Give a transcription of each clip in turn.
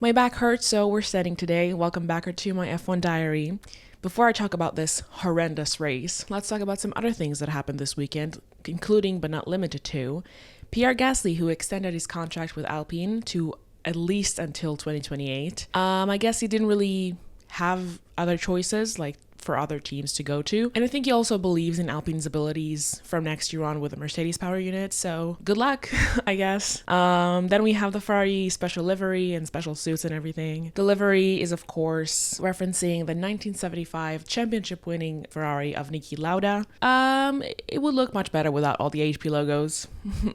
My back hurts, so we're setting today. Welcome back to my F1 diary. Before I talk about this horrendous race, let's talk about some other things that happened this weekend, including but not limited to Pierre Gasly, who extended his contract with Alpine to at least until 2028. I guess he didn't really have other choices, like for other teams to go to. And I think he also believes in Alpine's abilities from next year on with the Mercedes power unit. So good luck, I guess. Then we have the Ferrari special livery and special suits and everything. The livery is, of course, referencing the 1975 championship winning Ferrari of Niki Lauda. It would look much better without all the HP logos,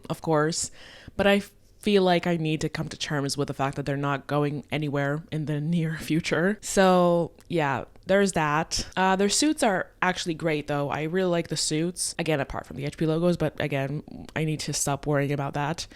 of course. But I feel like I need to come to terms with the fact that they're not going anywhere in the near future. So yeah, there's that. Their suits are actually great though. I really like the suits. Again, apart from the HP logos, but again, I need to stop worrying about that.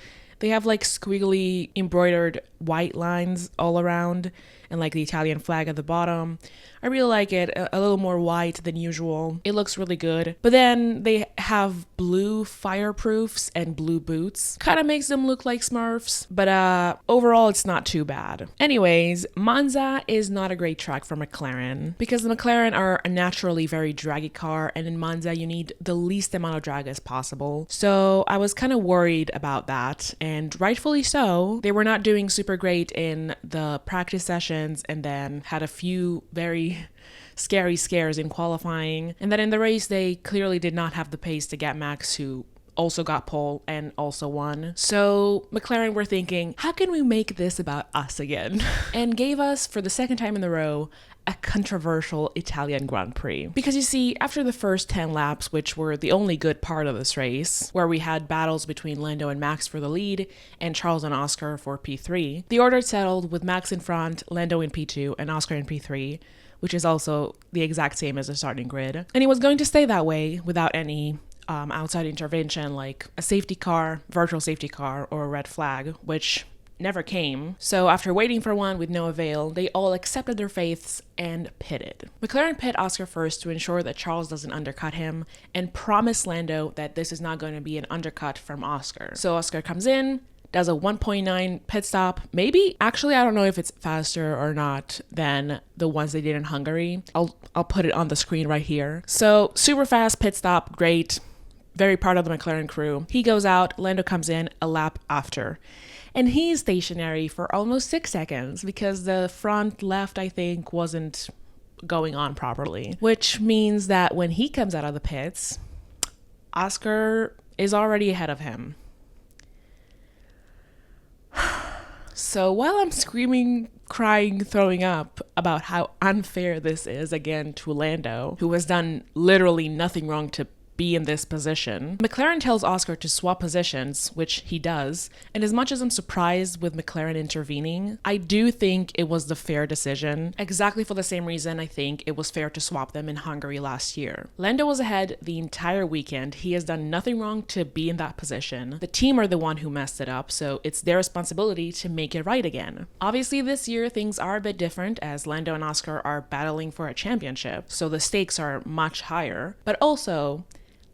They have like squiggly embroidered white lines all around and like the Italian flag at the bottom. I really like it, a little more white than usual. It looks really good. But then they have blue fireproofs and blue boots. Kind of makes them look like Smurfs, but overall it's not too bad. Anyways, Monza is not a great track for McLaren because the McLaren are a naturally very draggy car, and in Monza you need the least amount of drag as possible. So I was kind of worried about that, and rightfully so. They were not doing super great in the practice sessions and then had a few very scary scares in qualifying. And then in the race, they clearly did not have the pace to get Max, who also got pole and also won. So McLaren were thinking, how can we make this about us again? And gave us, for the second time in a row, a controversial Italian Grand Prix. Because you see, after the first 10 laps, which were the only good part of this race, where we had battles between Lando and Max for the lead and Charles and Oscar for P3, the order settled with Max in front, Lando in P2, and Oscar in P3, which is also the exact same as the starting grid. And it was going to stay that way without any outside intervention like a safety car, virtual safety car, or a red flag, which never came. So after waiting for one with no avail, they all accepted their fates and pitted. McLaren pit Oscar first to ensure that Charles doesn't undercut him and promise Lando that this is not going to be an undercut from Oscar. So Oscar comes in, does a 1.9 pit stop. Maybe, actually, I don't know if it's faster or not than the ones they did in Hungary. I'll put it on the screen right here. So super fast pit stop, great. Very proud of the McLaren crew. He goes out, Lando comes in a lap after. And he's stationary for almost 6 seconds because the front left, I think, wasn't going on properly. Which means that when he comes out of the pits, Oscar is already ahead of him. So while I'm screaming, crying, throwing up about how unfair this is again to Lando, who has done literally nothing wrong to be in this position, McLaren tells Oscar to swap positions, which he does, and as much as I'm surprised with McLaren intervening, I do think it was the fair decision, exactly for the same reason I think it was fair to swap them in Hungary last year. Lando was ahead the entire weekend. He has done nothing wrong to be in that position. The team are the one who messed it up, so it's their responsibility to make it right again. Obviously this year things are a bit different as Lando and Oscar are battling for a championship, so the stakes are much higher, but also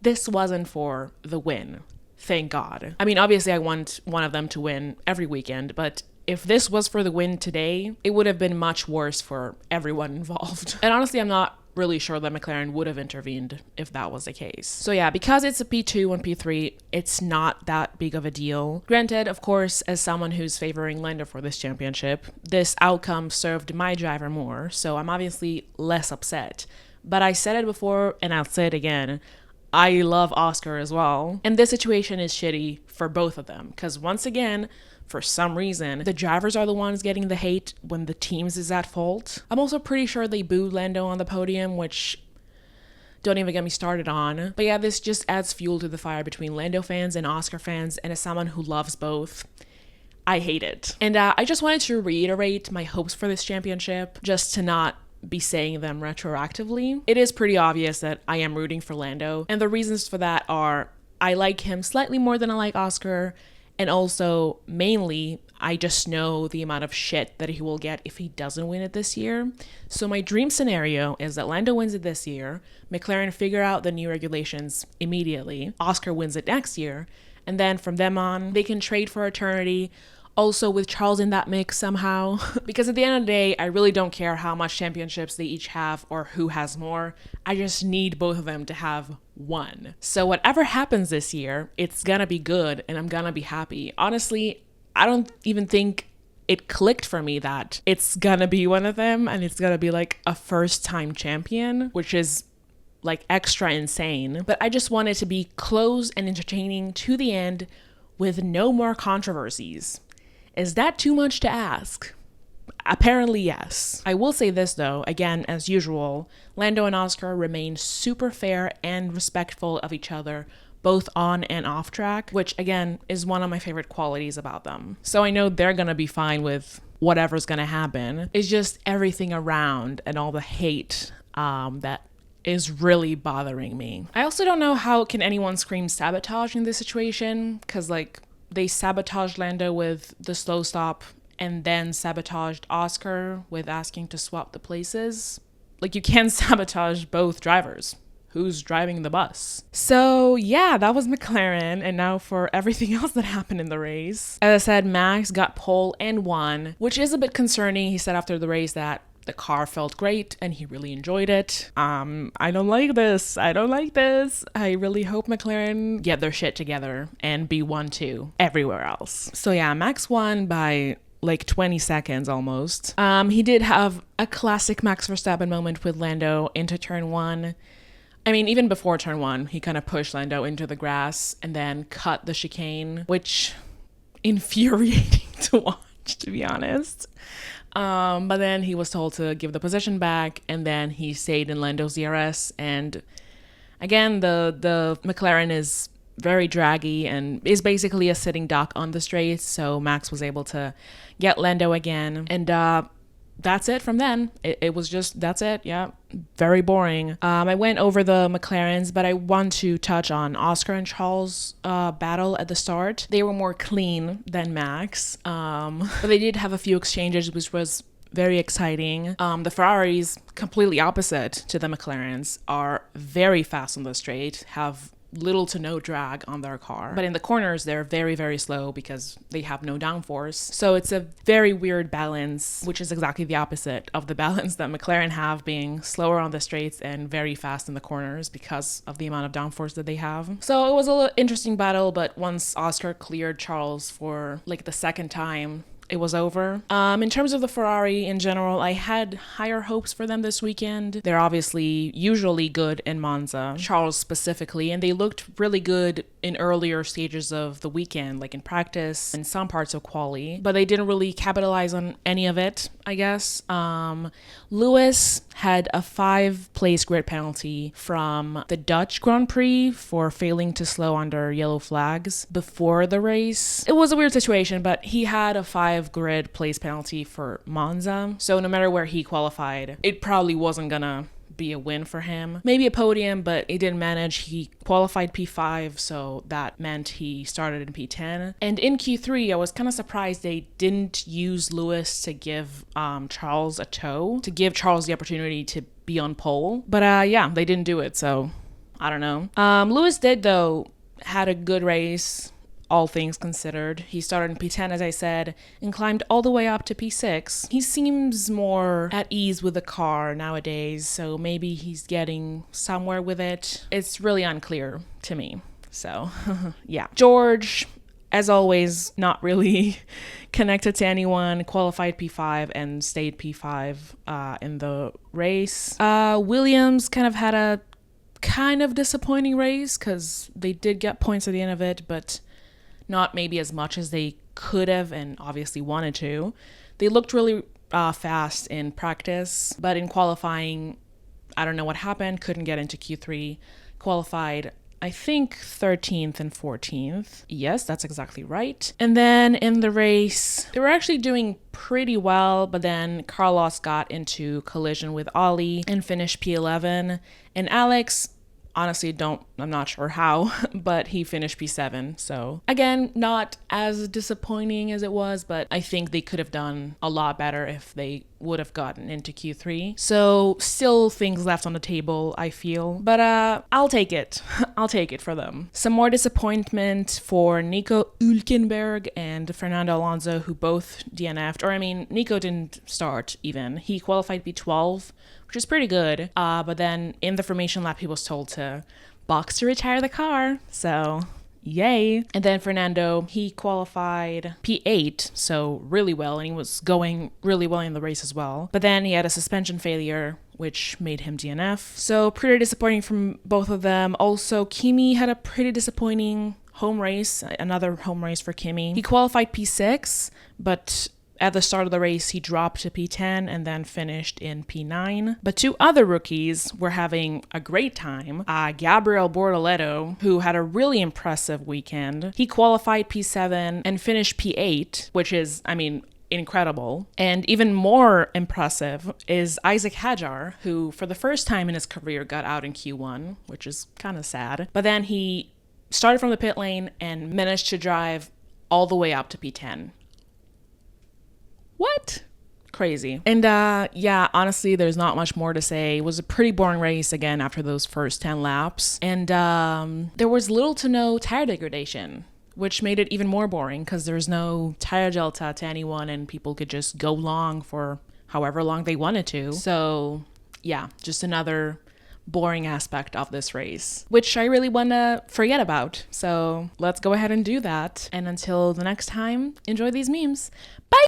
this wasn't for the win. Thank God. I mean, obviously I want one of them to win every weekend, but if this was for the win today, it would have been much worse for everyone involved. And honestly, I'm not really sure that McLaren would have intervened if that was the case. So yeah, because it's a P2 and P3, it's not that big of a deal. Granted, of course, as someone who's favoring Lando for this championship, this outcome served my driver more, so I'm obviously less upset. But I said it before, and I'll say it again, I love Oscar as well. And this situation is shitty for both of them. Because once again, for some reason, the drivers are the ones getting the hate when the teams is at fault. I'm also pretty sure they booed Lando on the podium, which don't even get me started on. But yeah, this just adds fuel to the fire between Lando fans and Oscar fans. And as someone who loves both, I hate it. And I just wanted to reiterate my hopes for this championship, just to not be saying them retroactively. It is pretty obvious that I am rooting for Lando, and the reasons for that are I like him slightly more than I like Oscar, and also mainly I just know the amount of shit that he will get if he doesn't win it this year. So my dream scenario is that Lando wins it this year, McLaren figure out the new regulations immediately, Oscar wins it next year, and then from them on they can trade for eternity also with Charles in that mix somehow. Because at the end of the day, I really don't care how much championships they each have or who has more. I just need both of them to have one. So whatever happens this year, it's gonna be good and I'm gonna be happy. Honestly, I don't even think it clicked for me that it's gonna be one of them and it's gonna be like a first time champion, which is like extra insane. But I just want it to be close and entertaining to the end with no more controversies. Is that too much to ask? Apparently, yes. I will say this though, again, as usual, Lando and Oscar remain super fair and respectful of each other, both on and off track, which again is one of my favorite qualities about them. So I know they're gonna be fine with whatever's gonna happen. It's just everything around and all the hate that is really bothering me. I also don't know how can anyone scream sabotage in this situation, because like they sabotaged Lando with the slow stop and then sabotaged Oscar with asking to swap the places. Like you can't sabotage both drivers. Who's driving the bus? So yeah, that was McLaren. And now for everything else that happened in the race. As I said, Max got pole and won, which is a bit concerning. He said after the race that the car felt great and he really enjoyed it. I don't like this. I really hope McLaren get their shit together and be 1-2 everywhere else. So yeah, Max won by like 20 seconds almost. He did have a classic Max Verstappen moment with Lando into turn 1. I mean, even before turn 1, he kind of pushed Lando into the grass and then cut the chicane, which infuriating to watch, to be honest. But then he was told to give the position back, and then he stayed in Lando's DRS. And again, the McLaren is very draggy and is basically a sitting duck on the straight. So Max was able to get Lando again, and that's it from then. It was just, that's it. Yeah. Very boring. I went over the McLarens, but I want to touch on Oscar and Charles' battle at the start. They were more clean than Max, but they did have a few exchanges, which was very exciting. The Ferraris, completely opposite to the McLarens, are very fast on the straight, have little to no drag on their car. But in the corners, they're very, very slow because they have no downforce. So it's a very weird balance, which is exactly the opposite of the balance that McLaren have, being slower on the straights and very fast in the corners because of the amount of downforce that they have. So it was a interesting battle, but once Oscar cleared Charles for like the second time, it was over. In terms of the Ferrari in general, I had higher hopes for them this weekend. They're obviously usually good in Monza, Charles specifically, and they looked really good in earlier stages of the weekend, like in practice and some parts of quali, but they didn't really capitalize on any of it, I guess. Lewis had a 5-place grid penalty from the Dutch Grand Prix for failing to slow under yellow flags before the race. It was a weird situation, but he had a 5 grid place penalty for Monza. So no matter where he qualified, it probably wasn't gonna be a win for him. Maybe a podium, but he didn't manage. He qualified P5, so that meant he started in P10. And in Q3, I was kind of surprised they didn't use Lewis to give Charles a tow, to give Charles the opportunity to be on pole. But yeah, they didn't do it, so I don't know. Lewis did, though, had a good race, all things considered. He started in P10, as I said, and climbed all the way up to P6. He seems more at ease with the car nowadays, so maybe he's getting somewhere with it. It's really unclear to me. So, yeah. George, as always, not really connected to anyone, qualified P5 and stayed P5 in the race. Williams kind of had a kind of disappointing race because they did get points at the end of it, but not maybe as much as they could have and obviously wanted to. They looked really fast in practice, but in qualifying, I don't know what happened, couldn't get into Q3, qualified, I think 13th and 14th. Yes, that's exactly right. And then in the race, they were actually doing pretty well, but then Carlos got into collision with Ollie and finished P11. And Alex, honestly, I'm not sure how, but he finished P7. So again, not as disappointing as it was, but I think they could have done a lot better if they would have gotten into Q3. So still things left on the table, I feel, but I'll take it. I'll take it for them. Some more disappointment for Nico Hülkenberg and Fernando Alonso, who both DNF'd. Or, I mean, Nico didn't start even. He qualified P12, which is pretty good. But then in the formation lap, he was told to box to retire the car. So yay. And then Fernando, he qualified P8, so really well, and he was going really well in the race as well. But then he had a suspension failure, which made him DNF. So pretty disappointing from both of them. Also, Kimi had a pretty disappointing home race, another home race for Kimi. He qualified P6, but at the start of the race, he dropped to P10 and then finished in P9. But two other rookies were having a great time. Gabriel Bortoleto, who had a really impressive weekend. He qualified P7 and finished P8, which is, I mean, incredible. And even more impressive is Isaac Hadjar, who for the first time in his career got out in Q1, which is kind of sad. But then he started from the pit lane and managed to drive all the way up to P10. What? Crazy. And yeah, honestly, there's not much more to say. It was a pretty boring race again after those first 10 laps. And there was little to no tire degradation, which made it even more boring because there's no tire delta to anyone and people could just go long for however long they wanted to. So yeah, just another boring aspect of this race, which I really want to forget about. So let's go ahead and do that. And until the next time, enjoy these memes. Bye!